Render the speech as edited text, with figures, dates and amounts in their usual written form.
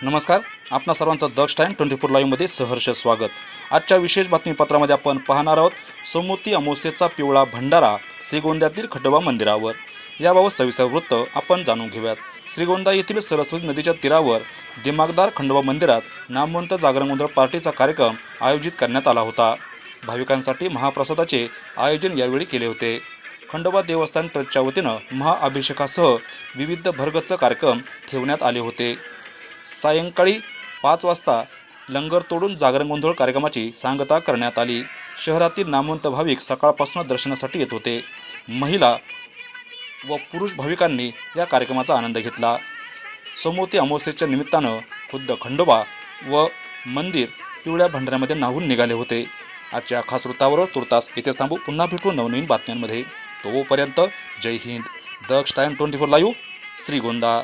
नमस्कार, आपणा सर्वांचं दक्ष टाइम 24 लाईव्हमध्ये सहर्ष स्वागत। आजच्या विशेष बातमीपत्रामध्ये आपण पाहणार आहोत सोमवती अमावस्येचा पिवळा भंडारा श्रीगोंद्यातील खंडोबा मंदिरावर। याबाबत सविस्तर वृत्त आपण जाणून घेऊयात। श्रीगोंदा येथील सरस्वती नदीच्या तीरावर दिमागदार खंडोबा मंदिरात नामवंत जागरण गोंधळ पार्टीचा कार्यक्रम आयोजित करण्यात आला होता। भाविकांसाठी महाप्रसादाचे आयोजन यावेळी केले होते। खंडोबा देवस्थान ट्रस्टच्या वतीनं महाअभिषेकासह विविध भरगच्च कार्यक्रम ठेवण्यात आले होते। सायंकाळी 5 वाजता लंगर तोडून जागरण गोंधळ कार्यक्रमाची सांगता करण्यात आली। शहरातील नामवंत भाविक सकाळपासून दर्शनासाठी येत होते। महिला व पुरुष भाविकांनी या कार्यक्रमाचा आनंद घेतला। सोमवती अमावस्येच्या निमित्तानं खुद्द खंडोबा व मंदिर पिवळ्या भंडाऱ्यामध्ये न्हावून निघाले होते। आजच्या खास वृत्तावर तुर्तास इथेच थांबू, पुन्हा भेटू नवनवीन बातम्यांमध्ये। तोपर्यंत जय हिंद। दक्ष टाइम 24 लाईव्ह, श्रीगोंदा।